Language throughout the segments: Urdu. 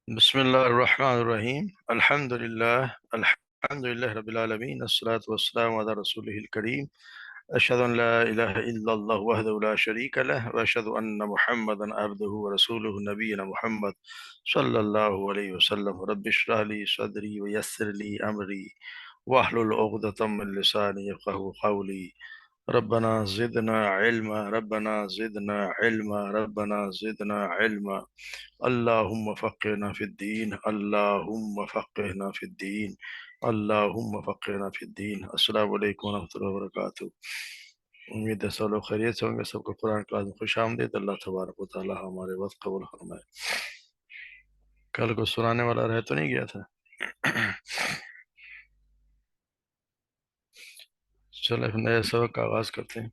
بسم الله الرحمن الرحيم الحمد لله رب العالمين الصلاة والسلام على رسوله الكريم أشهد أن لا إله إلا الله وحده لا شريك له وأشهد أن محمدا عبده ورسوله نبينا محمد صلى الله عليه وسلم رب اشرح لي صدري ويسر لي أمري واحلل عقدة من لساني يفقهوا قولي ربنا زدنا علما ربنا زدنا علما ربنا زدنا علما اللهم فقهنا في الدين اللهم فقهنا في الدين اللهم فقهنا في الدین۔ السلام علیکم ورحمۃ اللہ وبرکاتہ۔ امید ہے سب لوگ خیریت سے ہوں گے۔ سب کو قرآن کلاس میں خوش آمدید۔ اللہ تبارک و تعالی ہمارے وقت قبول فرمائے۔ کل کو سنانے والا رہ تو نہیں گیا تھا؟ چلے نئے سبق کا آغاز کرتے ہیں۔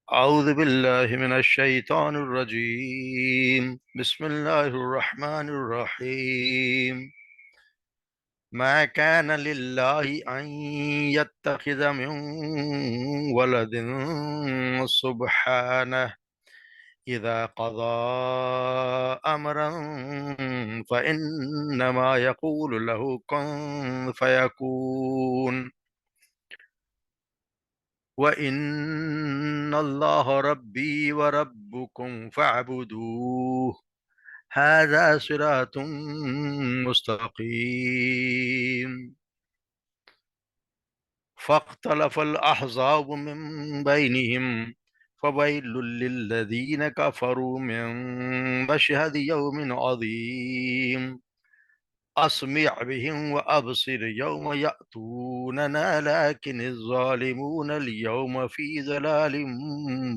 اعوذ باللہ من الشیطان الرجیم، بسم اللہ الرحمن الرحیم۔ ما كان لله أن يتخذ من ولد سبحانه إذا قضى أمرا فإنما يقول له كن فيكون وإن الله ربي وربكم فاعبدوه هذا صراط مستقيم۔ فاختلف الأحزاب من بينهم فويل للذين كفروا من مشهد يوم عظيم أسمع بهم وأبصر يوم يأتوننا لكن الظالمون اليوم في ضلال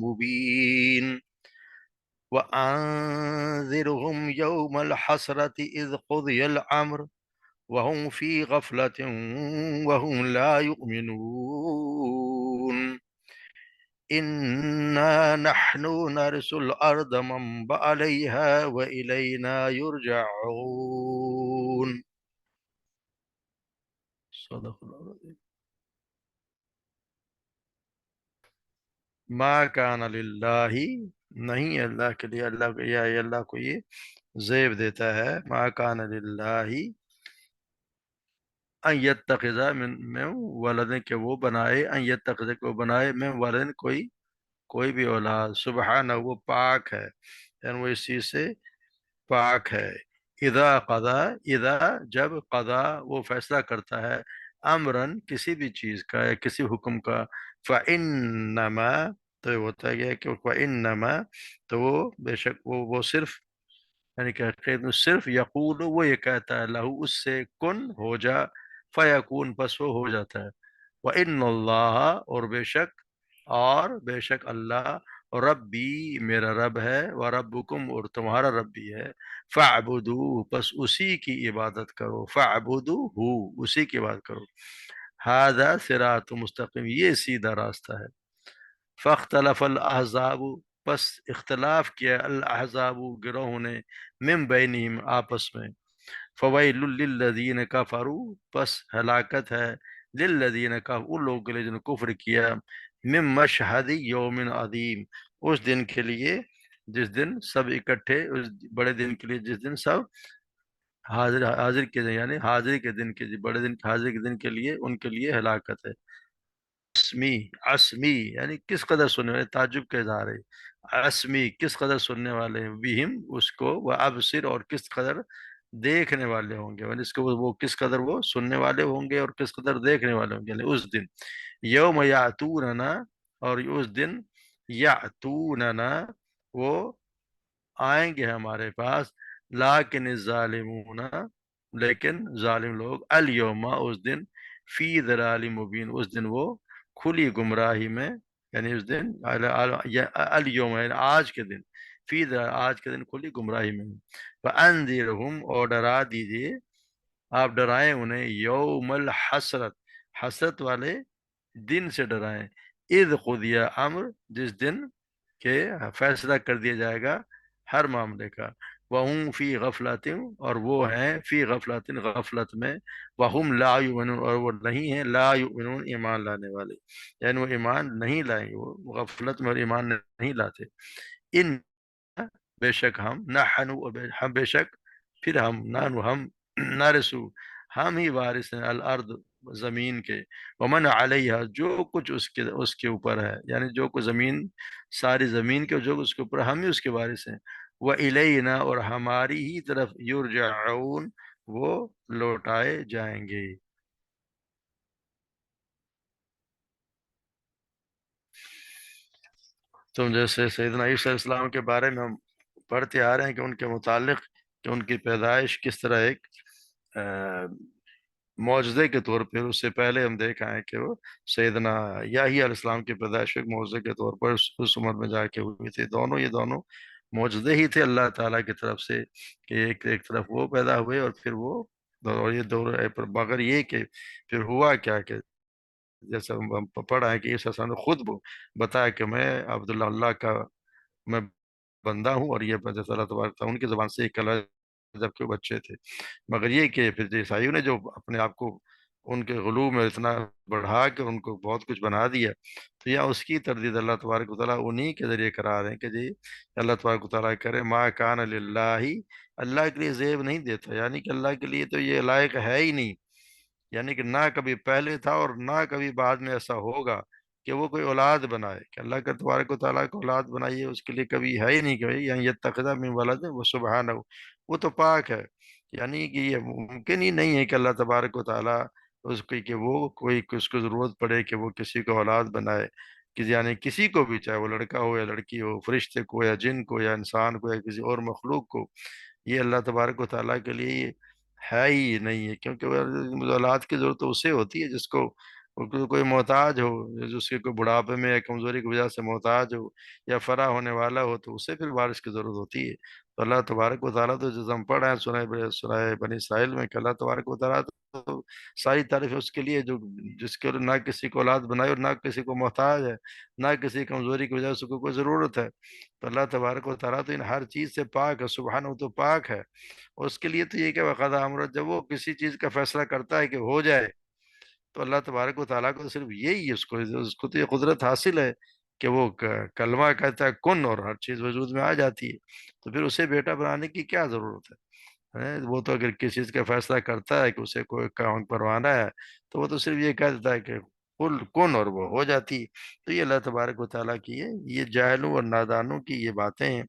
مبين وأنذرهم يوم الحسرة إذ قضي الأمر وهم في غفلة وهم لا يؤمنون إنا نحن نرث الأرض من عليها وإلينا يرجعون۔ صدق اللہ العظیم۔ ما کان للہ، نہیں اللہ کے لیے، اللہ کو یا اللہ کو یہ زیب دیتا ہے، ما کان للہ ان یتخذ من ولد، کہ وہ بنائے، ان یتخذ کہ وہ بنائے، من ولد کوئی بھی اولاد، سبحانہ وہ پاک ہے، یعنی وہ اس چیز سے پاک ہے۔ اذا قضا، اذا جب قضا وہ فیصلہ کرتا ہے، امرن کسی بھی چیز کا یا کسی حکم کا، فانما تو یہ ہوتا ہے کہ فانما تو وہ بے شک وہ صرف، یعنی کہ حقیقت میں صرف یقول وہ یہ کہتا ہے، لہو اس سے کن ہو جا، فیکون پس وہ ہو جاتا ہے۔ وَإِنَّ اللَّهَ اور بے شک اللہ، ربی میرا رب ہے، وَرَبُّكُمْ اور تمہارا رب بھی ہے، فَاعْبُدُوهُ پس اسی کی عبادت کرو، فَاعْبُدُوهُ اسی کی عبادت کرو، هَذَا صراط مستقیم یہ سیدھا راستہ ہے۔ فاختلف الاحزاب پس اختلاف کیا، الاحزاب گروہوں نے، من بینہم آپس میں، فویل للذین کفروا پس ہلاکت ہے، للذین کفروا ان لوگوں کے لیے جنہوں نے کفر کیا، من مشہد یوم عظیم اس دن کے لیے جس دن سب اکٹھے، اس بڑے دن کے لیے جس دن سب حاضر کے دن، یعنی حاضری کے دن کے بڑے دن حاضری کے دن کے لیے ان کے لیے ہلاکت ہے۔ عصمی یعنی کس قدر سننے والے، تعجب کا اظہار ہے، عصمی کس قدر سننے والے ہیں، بہم اس کو، وہ ابصر اور کس قدر دیکھنے والے ہوں گے، یعنی اس کو وہ کس قدر وہ سننے والے ہوں گے اور کس قدر دیکھنے والے ہوں گے، یعنی اس دن یوم یاتوننا، اور اس دن یاتوننا وہ آئیں گے ہمارے پاس، لیکن الظالمون لیکن ظالم لوگ، الیوم اس دن، فی ضلال مبین اس دن وہ کھلی گمراہی میں، یعنی اس دن الیوم یعنی آج کے دن، فی آج کے دن کھلی گمراہی میں۔ فانذرہم اور ڈرا دیجئے، آپ ڈرائیں انہیں، یوم الحسرت حسرت والے دن سے ڈرائیں، اذ قضی امر جس دن کہ فیصلہ کر دیا جائے گا ہر معاملے کا، وہم فی غفلت، اور وہ ہیں فی غفلت غفلت میں، وہم لا یؤمنون، اور وہ نہیں ہیں لا یؤمنون ایمان لانے والے، یعنی وہ ایمان نہیں لائیں گے، وہ غفلت میں اور ایمان نہیں لاتے۔ ان بے شک ہم، نحن ہم بے شک، پھر ہم نحن ہم نارسو، ہم ہی وارث ہیں الارض زمین کے، ومن علیہ جو کچھ اس کے اوپر ہے، یعنی جو کچھ زمین، ساری زمین کے جو کچھ اس کے اوپر ہے، ہم ہی اس کے وارث ہیں، وہ الینا اور ہماری ہی طرف یرجعون وہ لوٹائے جائیں گے۔ تم جیسے سیدنا عیسیٰ علیہ السلام کے بارے میں ہم پڑھتے آ رہے ہیں کہ ان کے متعلق، کہ ان کی پیدائش کس طرح ایک معجزے کے طور پہ، اس سے پہلے ہم دیکھا ہے کہ وہ سیدنا یحییٰ علیہ السلام کی پیدائش ایک معجزے کے طور پر اس عمر میں جا کے ہوئی تھی، دونوں یہ دونوں معجزے ہی تھے اللہ تعالیٰ کی طرف سے، کہ ایک طرف وہ پیدا ہوئے اور پھر وہ، اور یہ دونوں پر، مگر یہ کہ پھر ہوا کیا کہ جیسا ہم پڑھا ہے کہ اس نے خود بتایا کہ میں عبداللہ، اللہ کا میں بندہ ہوں، اور یہ جیسا اللہ تبارک تعالیٰ ان کی زبان سے کلا، جب کہ وہ بچے تھے، مگر یہ کہ پھر عیسائیوں نے جو اپنے آپ کو ان کے غلو میں اتنا بڑھا کے ان کو بہت کچھ بنا دیا، تو یا اس کی تردید اللہ تبارک و تعالیٰ انہی کے ذریعے کرا رہے ہیں کہ جی اللہ تبارک و تعالیٰ کرے ما کان للہ، اللہ کے لیے زیب نہیں دیتا، یعنی کہ اللہ کے لیے تو یہ لائق ہے ہی نہیں، یعنی کہ نہ کبھی پہلے تھا اور نہ کبھی بعد میں ایسا ہوگا کہ وہ کوئی اولاد بنائے، کہ اللہ کا تبارک و تعالیٰ کو اولاد بنائیے، اس کے لیے کبھی ہے ہی نہیں کہ بھائی یعنی یتخذ من ولد، وہ سبحانہ، وہ تو پاک ہے، یعنی کہ یہ ممکن ہی نہیں ہے کہ اللہ تبارک و تعالیٰ اس کی، کہ وہ کوئی اس کو ضرورت پڑے کہ وہ کسی کو اولاد بنائے، کہ یعنی کسی کو بھی، چاہے وہ لڑکا ہو یا لڑکی ہو، فرشتے کو یا جن کو یا انسان کو یا کسی اور مخلوق کو، یہ اللہ تبارک و تعالیٰ کے لیے یہ ہے ہی نہیں ہے، کیونکہ وہ اولاد کی ضرورت تو اسے ہوتی ہے جس کو کوئی محتاج ہو، جس کے کوئی بڑھاپے میں یا کمزوری کی وجہ سے محتاج ہو یا فراہ ہونے والا ہو، تو اسے پھر وارث کی ضرورت ہوتی ہے۔ تو اللہ تبارک و تعالیٰ تو جس ہم پڑھ رہے ہیں سورہ بنی اسرائیل میں، کہ اللہ تبارک و تعالیٰ تو ساری تعریف اس کے لیے جو، جس کے نہ کسی کو اولاد بنائی اور نہ کسی کو محتاج ہے، نہ کسی کمزوری کی وجہ سے کوئی ضرورت ہے، تو اللہ تبارک و تعالیٰ تو ان ہر چیز سے پاک ہے، سبحانہ، وہ تو پاک ہے، اور اس کے لیے تو یہ کہ وقت امر، جب وہ کسی چیز کا فیصلہ کرتا ہے کہ ہو جائے، تو اللہ تبارک و تعالیٰ کو صرف یہی، اس کو تو یہ قدرت حاصل ہے کہ وہ کلمہ کہتا ہے کن، اور ہر چیز وجود میں آ جاتی ہے، تو پھر اسے بیٹا بنانے کی کیا ضرورت ہے؟ وہ تو اگر کسی چیز کا فیصلہ کرتا ہے کہ اسے کوئی کام کروانا ہے، تو وہ تو صرف یہ کہہ دیتا ہے کہ کل کن، اور وہ ہو جاتی ہے۔ تو یہ اللہ تبارک و تعالیٰ کی ہے، یہ جاہلوں اور نادانوں کی یہ باتیں ہیں،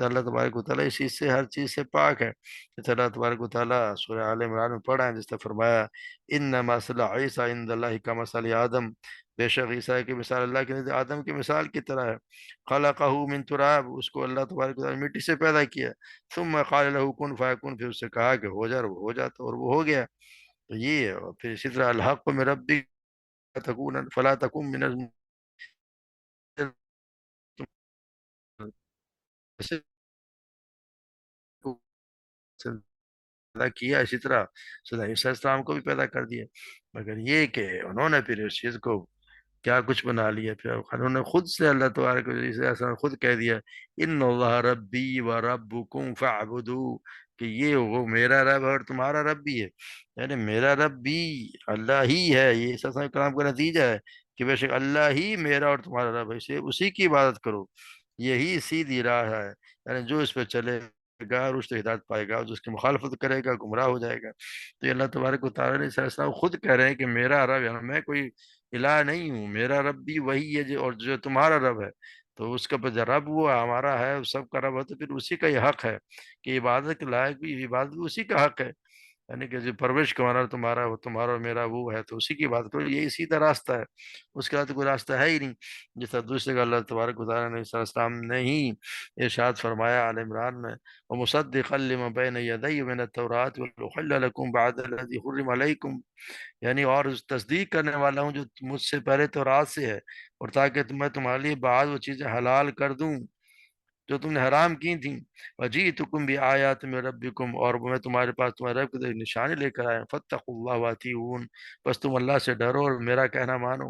اللہ تبارک و تعالیٰ اس چیز سے، ہر چیز سے پاک ہے۔ جیسے اللہ تبارک و تعالیٰ سورہ آل عمران میں پڑھا ہے، جس نے فرمایا ان مثل عیسیٰ عند اللہ کا مثل آدم، بے شک عیسیٰ کی مثال اللہ کے نزدیک آدم کی مثال کی طرح ہے، خلقہ من تراب، اس کو اللہ تبارک و تعالیٰ نے مٹی سے پیدا کیا، ثم قال له کن فیکون، پھر اس سے کہا کہ ہو جا، اور وہ ہو جاتا، اور وہ ہو گیا۔ تو یہ ہے، اور پھر اسی طرح الحق من ربک تکون فلا تکن من پیدا کیا، اسی طرح سیدنا عیسیٰ علیہ السلام کو بھی پیدا کر دیا، مگر یہ کہ انہوں نے پھر اس چیز کو کیا کچھ بنا لیا، پھر انہوں نے خود سے، اللہ تبارک عیسیٰ علیہ السلام نے خود کہہ دیا ان اللہ ربی و ربکم فاعبدو، کہ یہ وہ میرا رب ہے اور تمہارا رب بھی ہے، یعنی میرا رب بھی اللہ ہی ہے، یہ عیسیٰ علیہ السلام کے کلام کا نتیجہ ہے کہ بے شک اللہ ہی میرا اور تمہارا رب ہے، اسے اسی کی عبادت کرو، یہی سیدھی راہ ہے، یعنی جو اس پہ چلے گا رشد و ہدایت پائے گا، اور جو اس کی مخالفت کرے گا گمراہ ہو جائے گا۔ تو یہ اللہ تبارک و تعالیٰ نے عیسیٰ علیہ السلام خود کہہ رہے ہیں کہ میرا رب، یعنی میں کوئی الہ نہیں ہوں، میرا رب بھی وہی ہے اور جو تمہارا رب ہے، تو اس کا جو رب وہ ہمارا ہے، سب کا رب ہے، تو پھر اسی کا یہ حق ہے کہ عبادت کے لائق بھی، عبادت بھی اسی کا حق ہے، یعنی کہ جو پرورش کمانا تمہارا، وہ تمہارا اور میرا وہ ہے، تو اسی کی بات کرو، یہی سیدھا راستہ ہے، اس کے بعد کوئی راستہ ہے ہی نہیں۔ جس طرح دوسرے کا اللہ تبارک و تعالیٰ نے عیسیٰ علیہ السلام نے ہی ارشاد فرمایا آل عمران میں، وَمُصَدِّقًا لِمَا بَيْنَ يَدَيَّ مِنَ التَّوْرَاةِ وَلِأُحِلَّ لَكُمْ بَعْدَ الَّذِي حُرِّمَ عَلَيْكُمْ، یعنی اور تصدیق کرنے والا ہوں جو مجھ سے پہلے تورات سے ہے، اور تاکہ میں تمہارے لیے بعض وہ چیزیں حلال کر دوں جو تم نے حرام کی تھیں، وجیتکم بآیات من ربکم، اور میں تمہارے پاس تمہارے رب کی نشانی لے کر آیا، فاتقوا اللہ واتیعون، بس تم اللہ سے ڈرو اور میرا کہنا مانو۔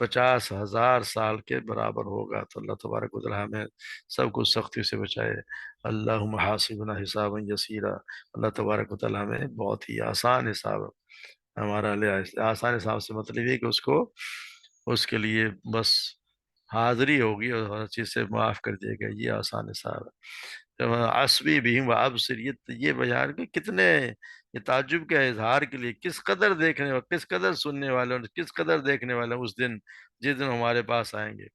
50,000 سال کے برابر ہوگا۔ تو اللہ تبارک و تعالی ہمیں سب کچھ سختی سے بچائے۔ اللہم حاسبنا حسابا یسیرا، اللہ تبارک و تعالی ہمیں بہت ہی آسان حساب ہمارا لے آئے۔ آسان حساب سے مطلب یہ کہ اس کے لیے بس حاضری ہوگی اور ہر چیز سے معاف کر دیا گیا، یہ آسان حساب ہے۔ عصبی بھی و ابصر، یہ بیان کہ کتنے، یہ تعجب کے اظہار کے لیے کس قدر دیکھنے والے، کس قدر سننے والے اور کس قدر دیکھنے والے اس دن، جس دن ہمارے پاس آئیں گے۔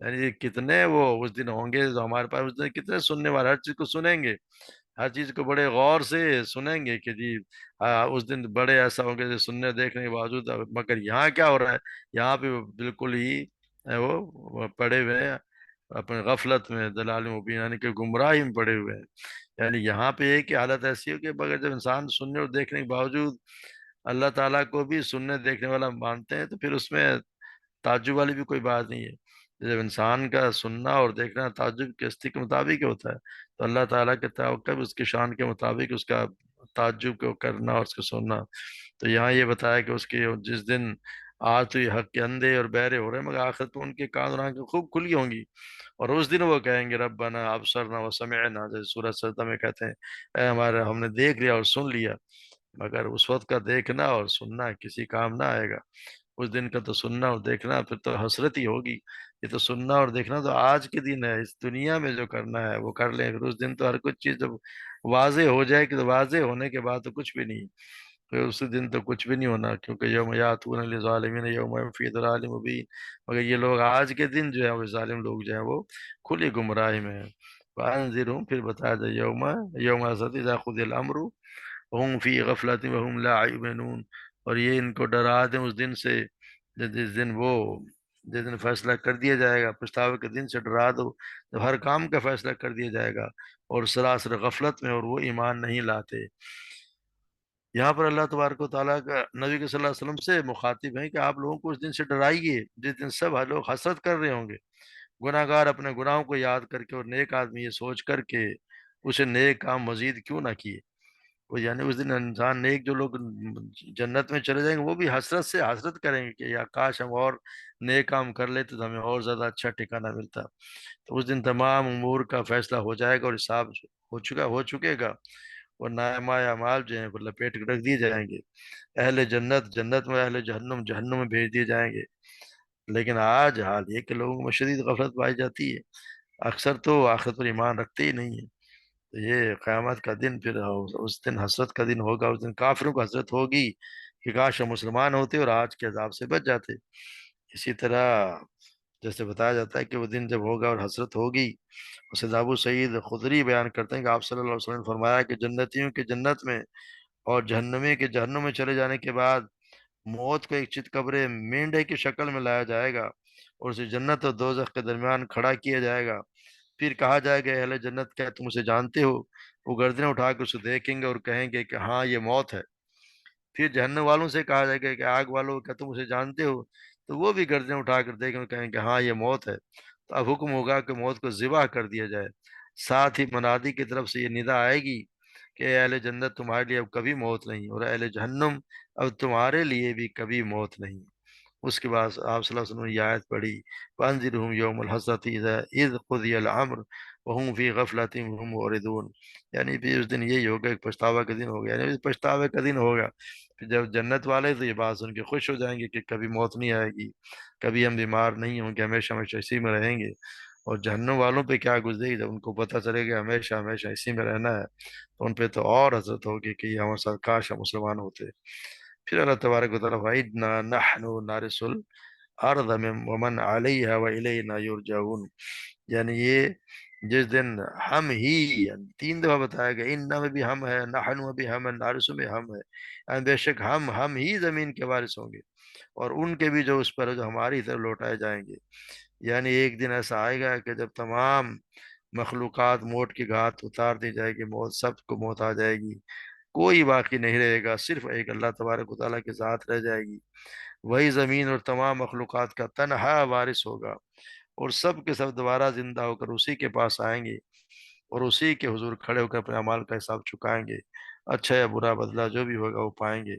یعنی یہ کتنے وہ اس دن ہوں گے جو ہمارے پاس، اس دن کتنے سننے والے ہر چیز کو سنیں گے، ہر چیز کو بڑے غور سے سنیں گے کہ جی اس دن بڑے ایسا ہوں گے جو سننے دیکھنے کے باوجود، مگر یہاں کیا ہو رہا ہے، یہاں پہ وہ بالکل ہی وہ پڑے ہوئے ہیں اپنے غفلت میں، دلال مبین، یعنی کہ گمراہی میں پڑے ہوئے ہیں۔ یعنی یہاں پہ ایک حالت ایسی ہو کہ مگر جب انسان سننے اور دیکھنے کے باوجود اللہ تعالیٰ کو بھی سننے دیکھنے والا مانتے ہیں، تو پھر اس میں تعجب والی بھی کوئی بات نہیں ہے۔ جب انسان کا سننا اور دیکھنا تعجب کی ہستی کے مطابق ہوتا ہے، تو اللہ تعالیٰ کے توقع بھی اس کی شان کے مطابق اس کا تعجب کو کرنا اور اس کو سننا۔ تو یہاں یہ بتایا کہ اس کے جس دن آج تو یہ حق کے اندھے اور بہرے ہو رہے ہیں، مگر آخرت میں ان کے کان اور آنکھیں خوب کھلی ہوں گی، اور اس دن وہ کہیں گے ربنا ابصرنا وسمعنا، جیسے سورۃ سجدہ میں کہتے ہیں اے ہمارے، ہم نے دیکھ لیا اور سن لیا۔ مگر اس وقت کا دیکھنا اور سننا کسی کام نہ آئے گا، اس دن کا تو سننا اور دیکھنا پھر تو حسرت ہی ہوگی۔ یہ تو سننا اور دیکھنا تو آج کے دن ہے، اس دنیا میں جو کرنا ہے وہ کر لیں، پھر اس دن تو ہر کچھ چیز جب واضح ہو جائے کہ، تو واضح ہونے کے بعد تو کچھ بھی نہیں، پھر اس دن تو کچھ بھی نہیں ہونا، کیونکہ یوم یاتون للظالمین یوم فی ضلال مبین۔ مگر یہ لوگ آج کے دن جو ہے وہ ظالم لوگ جو ہیں وہ کھلی گمراہی میں ہیں۔ وانذرہم، پھر بتایا جائے یوم حسرت اذا قضی الامر وهم فی غفلت وهم لا یؤمنون، اور یہ ان کو ڈرا دیں اس دن سے، جس دن فیصلہ کر دیا جائے گا، پچھتاوے کے دن سے ڈرا دو جب ہر کام کا فیصلہ کر دیا جائے گا، اور سراسر غفلت میں اور وہ ایمان نہیں لاتے۔ یہاں پر اللہ تبارک و تعالیٰ کا نبی کے صلی اللہ علیہ وسلم سے مخاطب ہیں کہ آپ لوگوں کو اس دن سے ڈرائیے جس دن سب لوگ حسرت کر رہے ہوں گے، گناہ گار اپنے گناہوں کو یاد کر کے، اور نیک آدمی یہ سوچ کر کے اسے نیک کام مزید کیوں نہ کیے۔ وہ یعنی اس دن انسان نیک جو لوگ جنت میں چلے جائیں گے، وہ بھی حسرت سے حسرت کریں گے کہ یا کاش ہم اور نیک کام کر لیتے تو ہمیں اور زیادہ اچھا ٹھکانہ ملتا۔ تو اس دن تمام امور کا فیصلہ ہو جائے گا اور حساب ہو چکے گا، اور نامہ اعمال جو ہیں وہ لپیٹ کے رکھ دیے جائیں گے، اہل جنت جنت میں، اہل جہنم جہنم میں بھیج دیے جائیں گے۔ لیکن آج حال یہ کہ لوگوں میں شدید غفلت پائی جاتی ہے، اکثر تو آخرت پر ایمان رکھتے ہی نہیں ہیں۔ تو یہ قیامت کا دن پھر اس دن حسرت کا دن ہوگا، اس دن کافروں کو حسرت ہوگی کہ کاش ہم مسلمان ہوتے اور آج کے عذاب سے بچ جاتے۔ اسی طرح جیسے بتایا جاتا ہے کہ وہ دن جب ہوگا اور حسرت ہوگی، اسے ابو سعید خدری بیان کرتے ہیں کہ آپ صلی اللہ علیہ وسلم نے فرمایا کہ جنتیوں کے جنت میں اور جہنمی کے جہنم میں چلے جانے کے بعد موت کو ایک چت قبر مینڈے کی شکل میں لایا جائے گا، اور اسے جنت اور دوزخ کے درمیان کھڑا کیا جائے گا۔ پھر کہا جائے گا اہل جنت کیا تم اسے جانتے ہو؟ وہ گردنیں اٹھا کے اسے دیکھیں گے اور کہیں گے کہ ہاں یہ موت ہے۔ پھر جہنم والوں سے کہا جائے گا کہ آگ والوں کیا تم اسے جانتے ہو؟ تو وہ بھی گردنیں اٹھا کر دیکھیں اور کہیں کہ ہاں یہ موت ہے۔ تو اب حکم ہوگا کہ موت کو ذبح کر دیا جائے، ساتھ ہی منادی کی طرف سے یہ ندا آئے گی کہ اے اہل جنت تمہارے لیے اب کبھی موت نہیں، اور اہل جہنم اب تمہارے لیے بھی کبھی موت نہیں۔ اس کے بعد آپ صلی اللہ علیہ وسلم نے یہ آیت پڑھی وَأَنذِرْهُمْ يَوْمَ الْحَسْرَةِ إِذْ قُضِيَ الْأَمْرُ وَهُمْ فِي غَفْلَةٍ وَهُمْ مُعْرِضُونَ۔ یعنی پھر اس دن یہی ہوگا، ایک پچھتاوا کا دن ہوگا، یعنی پچھتاوے کا دن ہوگا۔ پھر جب جنت والے تو یہ بات سن کے خوش ہو جائیں گے کہ کبھی موت نہیں آئے گی، کبھی ہم بیمار نہیں ہوں گے، ہمیشہ ہمیشہ اسی میں رہیں گے۔ اور جہنم والوں پہ کیا گزرے گی جب ان کو پتہ چلے گا ہمیشہ ہمیشہ اسی میں رہنا ہے، تو ان پہ تو اور حسرت ہوگی کہ یہ ہمارے ساتھ کاش ہم مسلمان ہوتے۔ پھر اللہ تبارک و تعالیٰ وَإِنَّا نَحْنُ نَرِثُ الْأَرْضَ وَمَنْ عَلَيْهَا وَإِلَيْنَا يُرْجَعُونَ۔ یعنی یہ جس دن ہم ہی، یعنی 3 دفعہ بتایا گیا، ان میں بھی ہم ہے، نحن میں بھی ہم ہے، نارسو میں ہم ہے، یعنی بے شک ہم ہی زمین کے وارث ہوں گے، اور ان کے بھی جو اس پر جو ہماری طرف لوٹائے جائیں گے۔ یعنی ایک دن ایسا آئے گا کہ جب تمام مخلوقات موت کی گھات اتار دی جائے گی، موت سب کو موت آ جائے گی، کوئی باقی نہیں رہے گا، صرف ایک اللہ تبارک و تعالیٰ کی ذات رہ جائے گی۔ وہی زمین اور تمام مخلوقات کا تنہا وارث ہوگا، اور سب کے سب دوبارہ زندہ ہو کر اسی کے پاس آئیں گے، اور اسی کے حضور کھڑے ہو کر اپنے اعمال کا حساب چکائیں گے، اچھا یا برا بدلہ جو بھی ہوگا وہ پائیں گے۔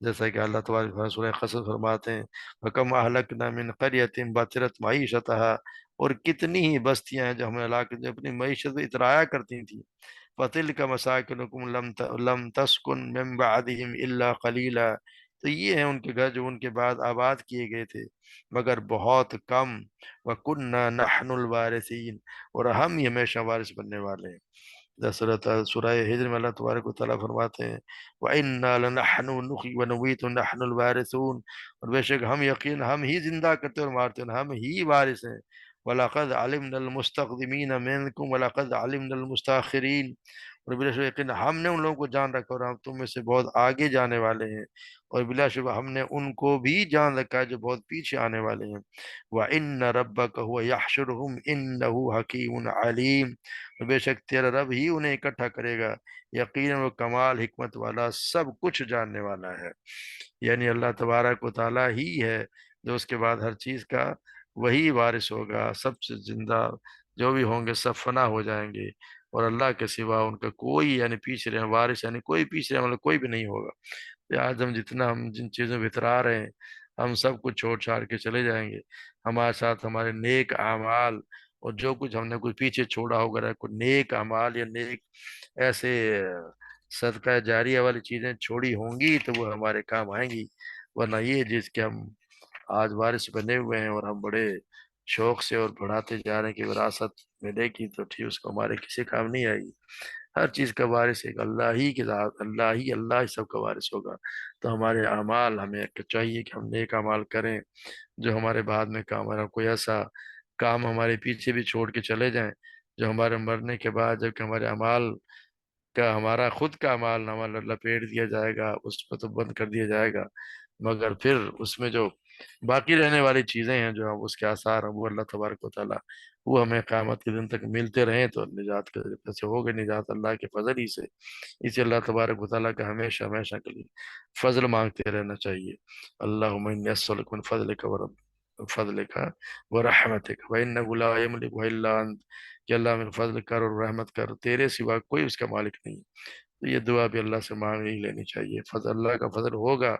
جیسا کہ اللہ تبارک و تعالیٰ سورہ قصص فرماتے ہیں، وَكَمْ أَهْلَكْنَا مِنْ قَرْيَةٍ بَطِرَتْ مَعِيشَتَهَا، اور کتنی ہی بستیاں ہیں جو ہم نے علاقے جو اپنی معیشت میں اترایا کرتی تھیں، فَتِلْكَ مَسَاكِنُكُمْ لَمْ تَسْكُنْ مِنْ بَعْدِهِمْ إِلَّا قَلِيلًا، تو یہ ہیں ان کے گھر جو ان کے بعد آباد کیے گئے تھے مگر بہت کم، وَكُنَّا نَحْنُ الْوَارِثِينَ، اور ہم ہی ہمیشہ وارث بننے والے ہیں۔ سورہ ہجر میں اللہ تبارک و تعالیٰ فرماتے ہیں وَإِنَّا لَنَحْنُ نُحْيِي وَنُمِيتُ نَحْنُ الْوَارِثُونَ، اور بے شک ہم یقین ہم ہی زندہ کرتے اور مارتے ہیں، ہم ہی وارث ہیں۔ وَلَقَدْ عَلِمْنَا الْمُسْتَقْدِمِينَ مِنْكُمْ وَلَقَدْ عَلِمْنَا الْمُسْتَأْخِرِينَ، اور بلا شبہ یقین ہم نے ان لوگوں کو جان رکھا اور ہم تم میں سے بہت آگے جانے والے ہیں، اور بلا شبہ ہم نے ان کو بھی جان رکھا ہے جو بہت پیچھے آنے والے ہیں۔ وَإِنَّ رَبَّكَ هُوَ يَحْشُرُهُمْ إِنَّهُ حَكِيمٌ عَلِيمٌ، بے شک تیرا رب ہی انہیں اکٹھا کرے گا، یقیناً وہ کمال حکمت والا سب کچھ جاننے والا ہے۔ یعنی اللہ تبارک و تعالیٰ ہی ہے جو اس کے بعد ہر چیز کا وہی وارث ہوگا، سب سے زندہ جو بھی ہوں گے سب فنا ہو جائیں گے، اور اللہ کے سوا ان کا کوئی یعنی پیچھے رہے وارث یعنی کوئی پیچھے رہے مطلب کوئی بھی نہیں ہوگا۔ آج ہم جتنا ہم جن چیزوں میں اترا رہے ہیں ہم سب کچھ چھوڑ چھاڑ کے چلے جائیں گے، ہمارے ساتھ ہمارے نیک اعمال اور جو کچھ ہم نے کوئی پیچھے چھوڑا ہوگا، کوئی نیک اعمال یا نیک ایسے صدقہ جاریہ والی چیزیں چھوڑی ہوں گی تو وہ ہمارے کام آئیں گی، ورنہ یہ جس کے ہم آج وارث بنے ہوئے ہیں اور ہم بڑے شوق سے اور بڑھاتے جا رہے ہیں کہ وراثت ملے گی تو ٹھیک اس کو ہمارے کسی کام نہیں آئے گی۔ ہر چیز کا وارث ایک اللہ ہی کے ذات، اللہ ہی سب کا وارث ہوگا۔ تو ہمارے اعمال ہمیں چاہیے کہ ہم نیک اعمال کریں جو ہمارے بعد میں کام آئے، کوئی ایسا کام ہمارے پیچھے بھی چھوڑ کے چلے جائیں جو ہمارے مرنے کے بعد جب کہ ہمارے اعمال کا ہمارا خود کا اعمال نامہ لپیٹ دیا جائے گا، اس پہ تو بند کر دیا جائے گا، مگر پھر اس میں جو باقی رہنے والی چیزیں ہیں جو ہم اس کے آثار ہیں وہ اللہ تبارک و تعالیٰ وہ ہمیں قیامت کے دن تک ملتے رہیں تو نجات کے ذریعے سے ہوگی، نجات اللہ کے فضل ہی سے۔ اسی اللہ تبارک و تعالیٰ کا ہمیشہ ہمیشہ کے لیے فضل مانگتے رہنا چاہیے۔ اللہم انی اسألک من فضلک فضلک ورحمتک وانہ لا یملک الا انت، کہ اللہ من فضل کر اور رحمت کر، تیرے سوا کوئی اس کا مالک نہیں۔ تو یہ دعا بھی اللہ سے مانگ ہی لینی چاہیے، فضل اللہ کا فضل ہوگا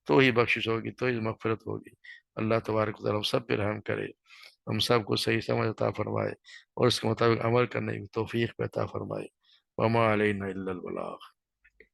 تو ہی بخشش ہوگی، تو ہی مغفرت ہوگی۔ اللہ تبارک و تعالیٰ ہم سب پہ رحم کرے، ہم سب کو صحیح سمجھ عطا فرمائے اور اس کے مطابق عمل کرنے کی توفیق پہ عطا فرمائے۔ وما علینا الا البلاغ۔